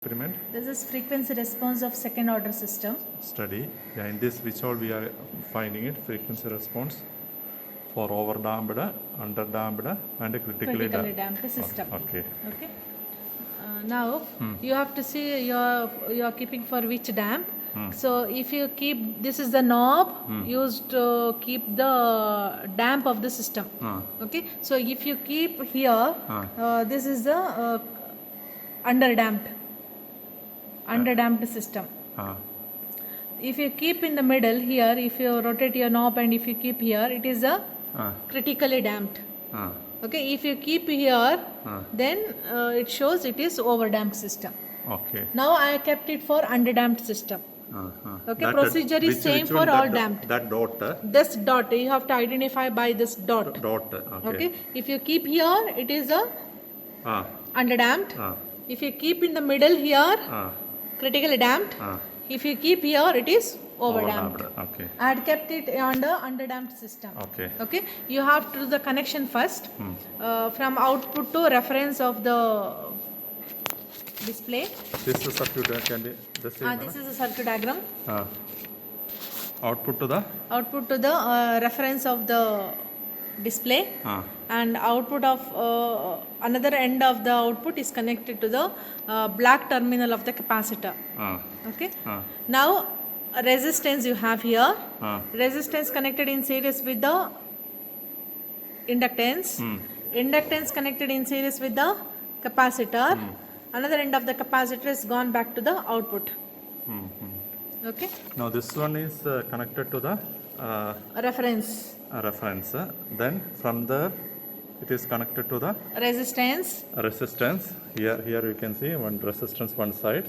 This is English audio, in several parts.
Experiment This is frequency response of second order system. study. Yeah, in this which all we are finding it frequency response for overdamped, underdamped, and critically Damped system. Okay. Okay. Now you have to see you're keeping for which damp. So if you keep, this is the knob used to keep the damp of the system. Okay. So if you keep here, this is the underdamped system. If you keep in the middle here, if you rotate your knob and if you keep here, it is a critically damped. Okay, if you keep here, then it shows it is overdamped system. Okay. Now I kept it for underdamped system. Okay, That- procedure is which same one? for all That- damped. That dot. This dot you have to identify by this dot. Dot. Okay, if you keep here, it is a Ah. underdamped. Ah. If you keep in the middle here, Ah. critically damped. If you keep here, it is overdamped. Okay. I had kept it on the underdamped system. Okay. Okay. You have to do the connection first from output to reference of the display. This is circuit can be the same. This is a circuit diagram. Output to the. Output to the reference of the display, and output of another end of the output is connected to the black terminal of the capacitor. Okay. Now resistance you have here. Resistance connected in series with the inductance. Inductance connected in series with the capacitor. Another end of the capacitor is gone back to the output. Okay. Now this one is connected to the Reference. reference. Then from there it is connected to the Resistance. resistance. Here you can see one resistance one side.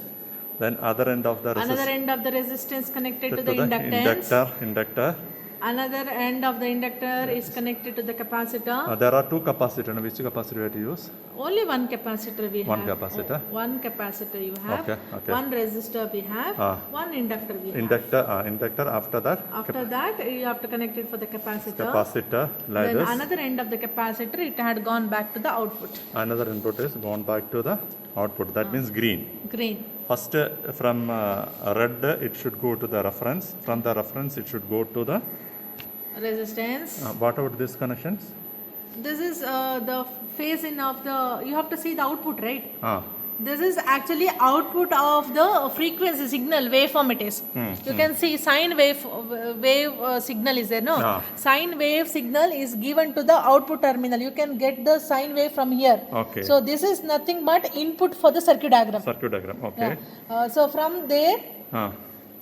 Then other end of the Another end of the resistance connected to the inductance. inductor. Another end of the inductor is connected to the capacitor. There are two capacitors. Which capacitor we have to use? Only one capacitor we have. One capacitor. One capacitor you have. Okay. One resistor we have. One inductor we have. Inductor. After that. After that, you have to connect it for the capacitor. Capacitor like Then this. another end of the capacitor, it had gone back to the output. Another input is gone back to the output. That means green. Green. First from red it should go to the reference. From the reference it should go to the. Resistance. What about these connections? This is the phase in of the, you have to see the output, right? Ah. This is actually output of the frequency signal waveform it is. You can see sine wave signal is there, no? Sine wave signal is given to the output terminal. You can get the sine wave from here. Okay. So this is nothing but input for the circuit diagram. Circuit diagram. Okay. So from there, Ah.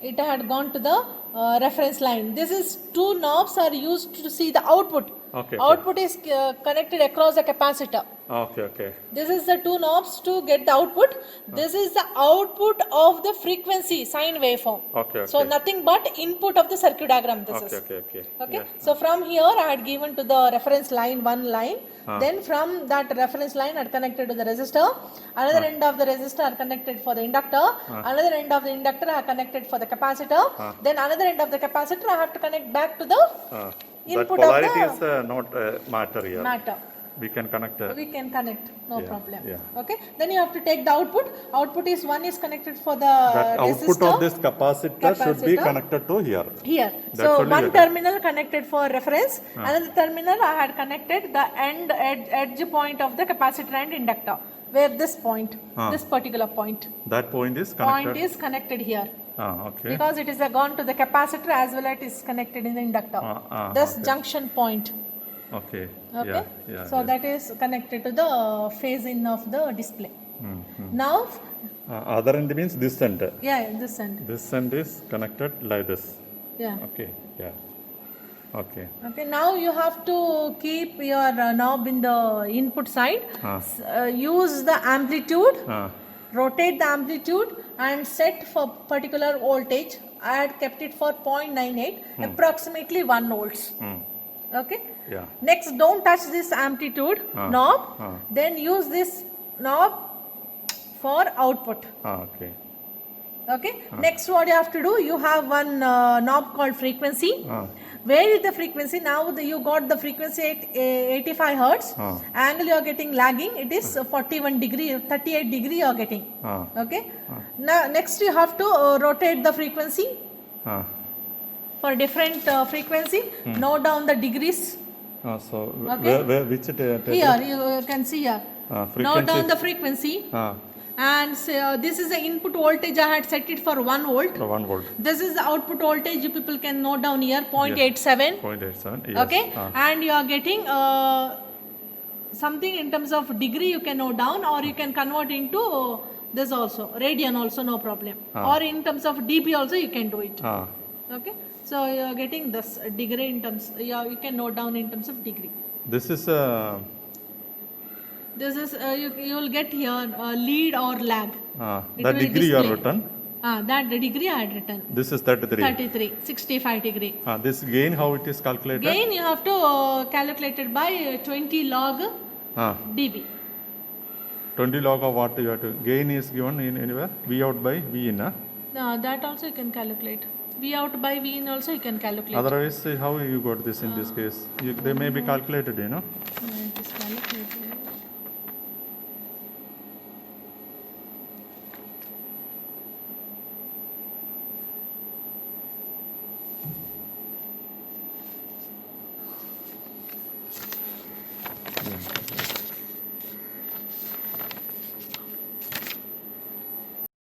it had gone to the reference line. This is two knobs are used to see the output. Okay. Output is connected across the capacitor. Okay. This is the two knobs to get the output. This is the output of the frequency sine waveform. Okay. So nothing but input of the circuit diagram. This is. Okay. Okay. So from here I had given to the reference line one line. Then from that reference line I had connected to the resistor. Another end of the resistor are connected for the inductor. Another end of the inductor are connected for the capacitor. Then another end of the capacitor I have to connect back to the input that polarity of the is not matter here. matter. We can connect. We can connect, no problem. Yeah. Okay. Then you have to take the output. Output is one is connected for the That output resistor. of this capacitor should be connected to here. Here. That's So only one the- terminal connected for reference. Another terminal I had connected the edge point of the capacitor and inductor. Where this point, this particular point. That point is connected. Point is connected here. Okay. Because it is gone to the capacitor as well as it is connected in the inductor. This junction point. Okay. Okay. Yeah. So that is connected to the phase in of the display. Now, Other end means this end. this end. This end is connected like this. Yeah. Okay. Yeah. Okay. Okay. Now you have to keep your knob in the input side. Use the amplitude. Rotate the amplitude and set for particular voltage. I had kept it for 0.98, approximately 1 volts. Okay. Yeah. Next, don't touch this amplitude knob. Then use this knob for output. Okay. Okay. Next, what you have to do, you have one knob called frequency. Where is the frequency? Now you got the frequency at 85 hertz. Angle you are getting lagging. It is 41 degree, 38 degree you are getting. Okay. Now next you have to rotate the frequency. For different frequency, note down the degrees. So Okay. which Here you can see here. frequency? Note down the frequency. And this is the input voltage. I had set it for 1 volt. 1 volt. This is the output voltage. You people can note down here 0.87. 0.87. Yes. Okay. And you are getting something in terms of degree you can note down, or you can convert into this also, radian also, no problem. Or in terms of dB also you can do it. Okay. So you are getting this degree in terms, you can note down in terms of degree. This is This is you will get here lead or lag. It the will degree you have display. written. That the degree I had written. This is 33. 33, 65 degree. This gain, how it is calculated? Gain you have to calculate it by 20 log dB. 20 log of what you have to. Gain is given in anywhere. V out by V in. That also you can calculate. V out by V in also you can calculate. Otherwise, how you got this in this case? They may be calculated, you know. It is calculated.